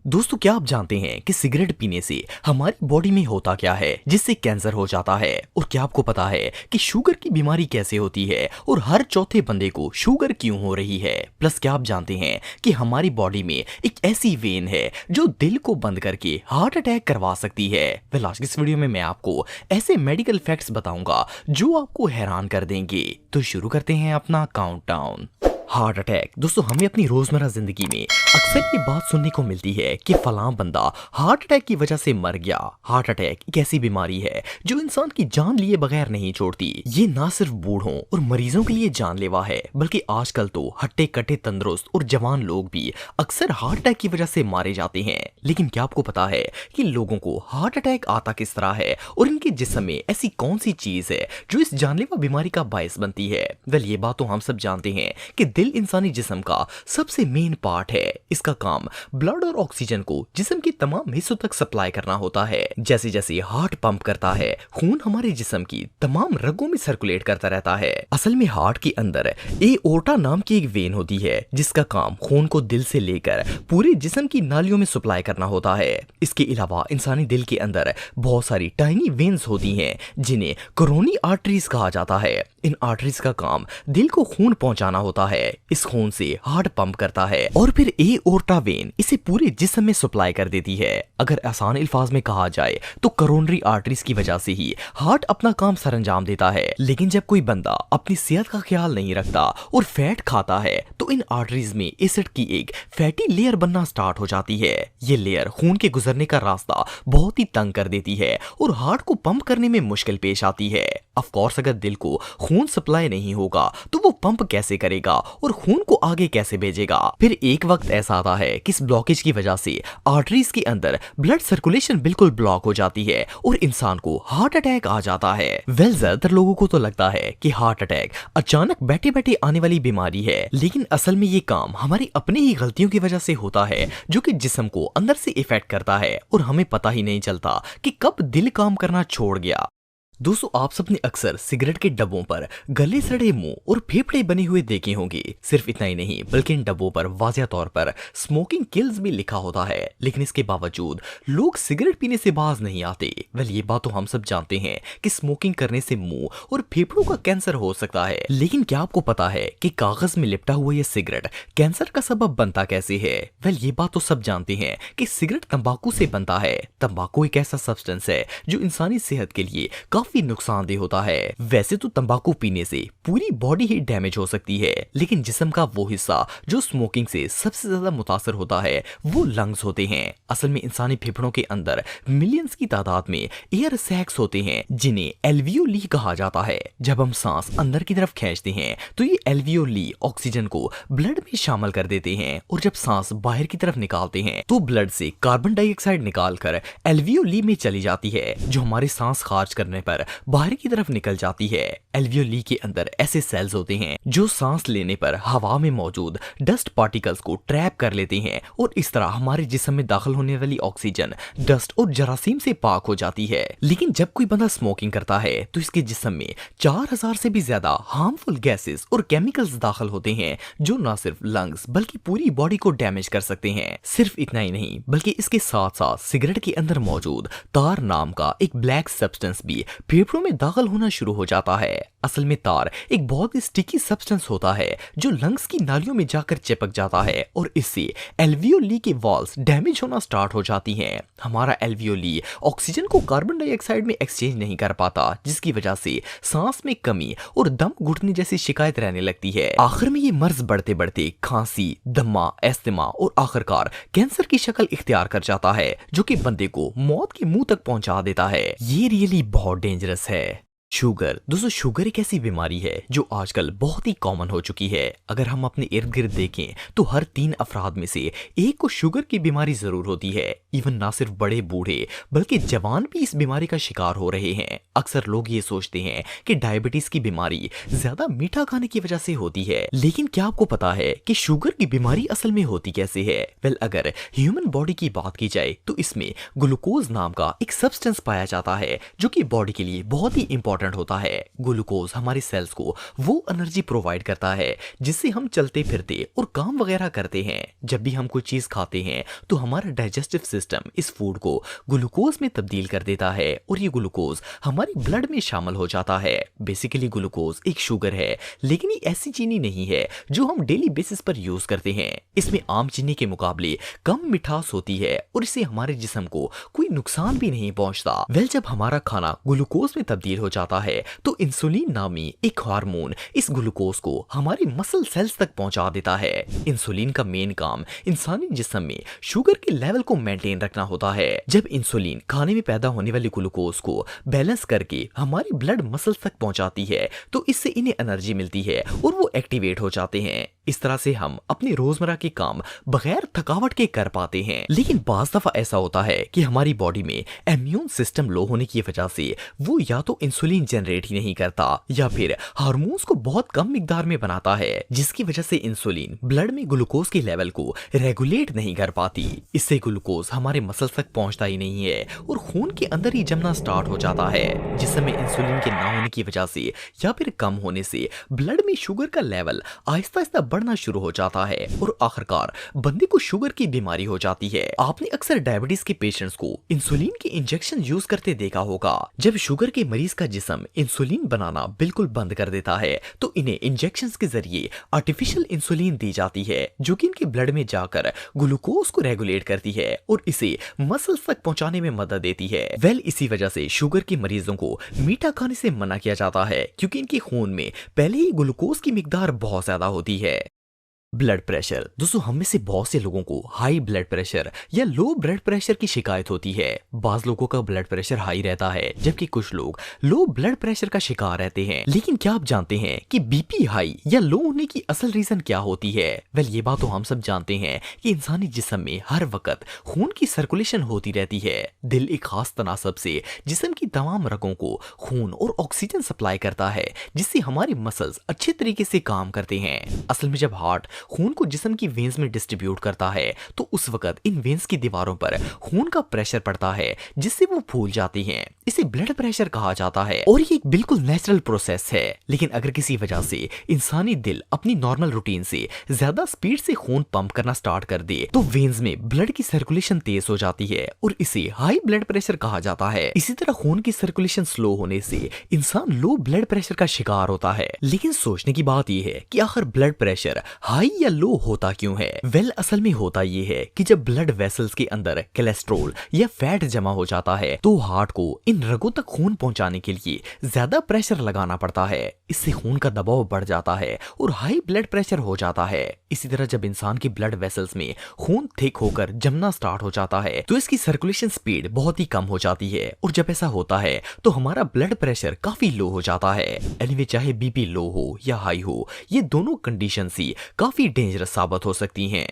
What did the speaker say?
दोस्तों, क्या आप जानते हैं कि सिगरेट पीने से हमारी बॉडी में होता क्या है जिससे कैंसर हो जाता है। और क्या आपको पता है कि शुगर की बीमारी कैसे होती है और हर चौथे बंदे को शुगर क्यों हो रही है। प्लस क्या आप जानते हैं कि हमारी बॉडी में एक ऐसी वेन है जो दिल को बंद करके हार्ट अटैक करवा सकती है। वेल, आज की इस वीडियो में मैं आपको ऐसे मेडिकल फैक्ट्स बताऊंगा जो आपको हैरान कर देंगे। तो शुरू करते हैं अपना काउंटडाउन। Heart attack. दोस्तों, हमें अपनी रोजमर्रा जिंदगी में अक्सर ये बात सुनने को मिलती है कि फलां बंदा हार्ट अटैक की वजह से मर गया। हार्ट अटैक एक ऐसी बीमारी है जो इंसान की जान लिए बगैर नहीं छोड़ती। ये ना सिर्फ बूढ़ों और मरीजों के लिए जानलेवा है, बल्कि आजकल तो हट्टे कट्टे तंदुरुस्त और जवान लोग भी अक्सर हार्ट अटैक की वजह से मारे जाते हैं। लेकिन क्या आपको पता है कि लोगों को हार्ट अटैक आता किस तरह है और इनके जिस्म में ऐसी कौन सी चीज है जो इस जानलेवा बीमारी का बायस बनती है। वेल, ये बात तो हम सब जानते हैं कि दिल इंसानी जिस्म का सबसे मेन पार्ट है। इसका काम ब्लड और ऑक्सीजन को जिस्म के तमाम हिस्सों तक सप्लाई करना होता है। जैसे जैसे हार्ट पंप करता है, खून हमारे जिस्म की तमाम रगों में सर्कुलेट करता रहता है। असल में हार्ट के अंदर एओर्टा नाम की एक वेन होती है जिसका काम खून को दिल से लेकर पूरे जिस्म की नालियों में सप्लाई करना होता है। इसके अलावा इंसानी दिल के अंदर बहुत सारी टाइनी वेन्स होती हैं जिन्हें कोरोनरी आर्टरीज कहा जाता है। इन आर्टरीज का काम दिल को खून पहुंचाना होता है। इस खून से हार्ट पंप करता है और फिर एओर्टा वेन इसे पूरे जिस्म में सप्लाई कर देती है। अगर आसान अल्फाज में कहा जाए तो कोरोनरी आर्टरीज की वजह से ही हार्ट अपना काम सरंजाम देता है। लेकिन जब कोई बंदा अपनी सेहत का ख्याल नहीं रखता और फैट खाता है तो इन आर्टरीज में एसिड की एक फैटी लेयर बनना स्टार्ट हो जाती है। ये लेयर खून के गुजरने का रास्ता बहुत ही तंग कर देती है और हार्ट को पंप करने में मुश्किल पेश आती है। ऑफ कोर्स, अगर दिल को खून सप्लाई नहीं होगा तो वो पंप कैसे करेगा और खून को आगे कैसे भेजेगा। फिर एक वक्त ऐसा आता है कि इस ब्लॉकेज की वजह से आर्टरीज के अंदर ब्लड सर्कुलेशन बिल्कुल ब्लॉक हो जाती है और इंसान को हार्ट अटैक आ जाता है। वेल, ज्यादातर लोगों को तो लगता है कि हार्ट अटैक अचानक बैठे बैठे आने वाली बीमारी है, लेकिन असल में ये काम हमारी अपनी ही गलतियों की वजह से होता है जो कि जिस्म को अंदर से इफेक्ट करता है और हमें पता ही नहीं चलता कि कब दिल काम करना छोड़ गया। दोस्तों, आप सबने अक्सर सिगरेट के डब्बों पर गले सड़े मुंह और फेफड़े बने हुए देखे होंगे। सिर्फ इतना ही नहीं बल्कि इन डब्बों पर वाज़िह तौर पर स्मोकिंग किल्स भी लिखा होता है, लेकिन इसके बावजूद लोग सिगरेट पीने से बाज नहीं आते। वेल, ये बात तो हम सब जानते हैं कि स्मोकिंग करने से मुंह और फेफड़ों का कैंसर हो सकता है। लेकिन क्या आपको पता है कि कागज में लिपटा हुआ यह सिगरेट कैंसर का सबब बनता कैसे है। वेल, ये बात तो सब जानते हैं कि सिगरेट तंबाकू से बनता है। तंबाकू एक ऐसा सब्सटेंस है जो इंसानी सेहत के लिए काफी नुकसानदेह होता है। वैसे तो तंबाकू पीने से पूरी बॉडी ही डैमेज हो सकती है, लेकिन जिस्म का वो हिस्सा जो स्मोकिंग से सबसे ज्यादा मुतासर होता है वो लंग्स होते हैं। असल में इंसानी फेफड़ों के अंदर मिलियंस की तादाद में एयर सैक्स होते हैं जिन्हें एल्वियोली कहा जाता है। जब हम सांस अंदर की तरफ खींचते हैं तो ये एल्वियोली ऑक्सीजन को ब्लड में शामिल कर देते हैं और जब सांस बाहर की तरफ निकालते हैं तो ब्लड से कार्बन डाइऑक्साइड निकालकर एल्वियोली में चली जाती है जो हमारे सांस खारिज करने पर बाहर की तरफ निकल जाती है। एल्वियोली के अंदर ऐसे सेल्स होते हैं जो सांस लेने पर हवा में मौजूद डस्ट पार्टिकल्स को ट्रैप कर लेते हैं और इस तरह हमारे जिस्म में दाखिल होने वाली ऑक्सीजन डस्ट और जरासीम से पाक हो जाती है। लेकिन जब कोई बंदा स्मोकिंग करता है तो इसके जिस्म में 4000 से भी ज्यादा हार्मफुल गैसेस और केमिकल्स दाखिल होते हैं जो न सिर्फ लंग्स बल्कि पूरी बॉडी को डैमेज कर सकते हैं। सिर्फ इतना ही नहीं बल्कि इसके साथ साथ सिगरेट के अंदर मौजूद तार नाम का एक ब्लैक सब्सटेंस भी फेफड़ों में दाखिल होना शुरू हो जाता है। असल में तार एक बहुत ही स्टिकी सब्सटेंस होता है जो लंग्स की नालियों में जाकर चिपक जाता है और इससे एल्वियोली के वॉल्स डैमेज होना स्टार्ट हो जाती हैं। हमारा एल्वियोली ऑक्सीजन को कार्बन डाइऑक्साइड में एक्सचेंज नहीं कर पाता, जिसकी वजह से सांस में कमी और दम घुटने जैसी शिकायत रहने लगती है। आखिर में ये मर्ज बढ़ते बढ़ते खांसी, दमा, एस्थमा और आखिरकार कैंसर की शक्ल इख्तियार कर जाता है जो कि बंदे को मौत के मुंह तक पहुंचा देता है। ये रियली बहुत डेंजरस है। शुगर। दोस्तों, शुगर एक ऐसी बीमारी है जो आजकल बहुत ही कॉमन हो चुकी है। अगर हम अपने इर्द गिर्द देखें तो हर 3 अफराद में से एक को शुगर की बीमारी जरूर होती है। इवन ना सिर्फ बड़े बूढ़े बल्कि जवान भी इस बीमारी का शिकार हो रहे हैं। अक्सर लोग ये सोचते हैं कि डायबिटीज की बीमारी ज्यादा मीठा खाने की वजह से होती है, लेकिन क्या आपको पता है कि शुगर की बीमारी असल में होती कैसे है। वेल, अगर ह्यूमन बॉडी की बात की जाए तो इसमें ग्लूकोज नाम का एक सब्सटेंस पाया जाता है जो कि बॉडी के लिए बहुत ही इंपॉर्टेंट इंपॉर्टेंट होता है। ग्लूकोज हमारे सेल्स को वो एनर्जी प्रोवाइड करता है जिससे हम चलते फिरते और काम वगैरह करते हैं। जब भी हम कोई चीज खाते हैं तो हमारा डाइजेस्टिव सिस्टम इस फूड को ग्लूकोज में तब्दील कर देता है और ये ग्लूकोज हमारे ब्लड में शामिल हो जाता है। बेसिकली ग्लूकोज एक शुगर है, लेकिन ये ऐसी चीनी नहीं है जो हम डेली बेसिस पर यूज करते हैं। इसमें आम चीनी के मुकाबले कम मिठास होती है और इससे हमारे जिस्म को कोई नुकसान भी नहीं पहुंचता। जब हमारा खाना ग्लूकोज में तब्दील हो जाता है तो इंसुलिन नामी एक हार्मोन इस ग्लूकोज को हमारे मसल सेल्स तक पहुंचा देता है। इंसुलिन का मेन काम इंसानी जिस्म में शुगर के लेवल को मेंटेन रखना होता है। जब इंसुलिन खाने में पैदा होने वाली ग्लूकोज को बैलेंस करके हमारी ब्लड मसल्स तक पहुंचाती है तो इससे इन्हें एनर्जी मिलती है और वो एक्टिवेट हो जाते हैं। इस तरह से हम अपने रोजमर्रा के काम बगैर थकावट के कर पाते हैं। लेकिन बाज दफा ऐसा होता है कि हमारी बॉडी में इम्यून सिस्टम लो होने की वजह से वो या तो इंसुलिन जनरेट ही नहीं करता या फिर हार्मोन्स को बहुत कम मिकदार में बनाता है, जिसकी वजह से इंसुलिन ब्लड में ग्लूकोज के लेवल को रेगुलेट नहीं कर पाती। इससे ग्लूकोज हमारे मसल्स तक पहुंचता ही नहीं है और खून के अंदर ही जमना स्टार्ट हो जाता है, जिसमें इंसुलिन के ना होने की वजह से या फिर कम होने से ब्लड में शुगर का लेवल आहिस्ता आहिस्ता बढ़ना शुरू हो जाता है और आखिरकार बंदे को शुगर की बीमारी हो जाती है। आपने अक्सर डायबिटीज के पेशेंट्स को इंसुलिन के इंजेक्शन यूज करते देखा होगा। जब शुगर के मरीज का जिस्म इंसुलिन बनाना बिल्कुल बंद कर देता है तो इन्हें इंजेक्शंस के जरिए आर्टिफिशियल इंसुलिन दी जाती है जो कि इनके ब्लड में जाकर ग्लूकोज को रेगुलेट करती है और इसे मसल्स तक पहुंचाने में मदद देती है। इसी वजह से शुगर के मरीजों को मीठा खाने से मना किया जाता है क्योंकि इनके खून में पहले ही ग्लूकोज की मिकदार बहुत ज्यादा होती है। ब्लड प्रेशर दोस्तों, हम में से बहुत से लोगों को हाई ब्लड प्रेशर या लो ब्लड प्रेशर की शिकायत होती है। बाज लोगों का ब्लड प्रेशर हाई रहता है जबकि कुछ लोग लो ब्लड प्रेशर का शिकार रहते हैं। लेकिन क्या आप जानते हैं कि बीपी हाई या लो होने की असल रीजन क्या होती है? ये बात तो हम सब जानते हैं कि इंसानी जिस्म में हर वक्त खून की सर्कुलेशन होती रहती है। दिल एक खास तनासब से जिस्म की तमाम रगों को खून और ऑक्सीजन सप्लाई करता है जिससे हमारे मसल्स अच्छे तरीके से काम करते हैं। असल में जब हार्ट खून को जिस्म की वेन्स में डिस्ट्रीब्यूट करता है तो उस वक्त इन वेन्स की दीवारों पर खून का प्रेशर पड़ता है जिससे वो फूल जाती हैं। इसे ब्लड प्रेशर कहा जाता है और ये एक बिल्कुल नेचुरल प्रोसेस है। लेकिन अगर किसी वजह से इंसानी दिल अपनी नॉर्मल रूटीन से ज्यादा स्पीड से खून पंप करना स्टार्ट कर दे तो वेन्स में ब्लड की सर्कुलेशन तेज हो जाती है और इसे हाई ब्लड प्रेशर कहा जाता है। इसी तरह खून की सर्कुलेशन स्लो होने से इंसान लो ब्लड प्रेशर का शिकार होता है। लेकिन सोचने की बात यह है कि आखिर ब्लड प्रेशर हाई या लो होता क्यों है? असल में होता ये है कि जब ब्लड वेसल्स के अंदर कोलेस्ट्रॉल या फैट जमा हो जाता है तो हार्ट को इन रगों तक खून पहुंचाने के लिए ज्यादा प्रेशर लगाना पड़ता है। इससे खून का दबाव बढ़ जाता है और हाई ब्लड प्रेशर हो जाता है। इसी तरह जब इंसान की ब्लड वेसल्स में खून थिक होकर जमना स्टार्ट हो जाता है तो इसकी सर्कुलेशन स्पीड बहुत ही कम हो जाती है और जब ऐसा होता है तो हमारा ब्लड प्रेशर काफी लो हो जाता है। एनीवे, चाहे बीपी लो हो या हाई हो, ये दोनों कंडीशंस ही काफी डेंजरस साबित हो सकती हैं।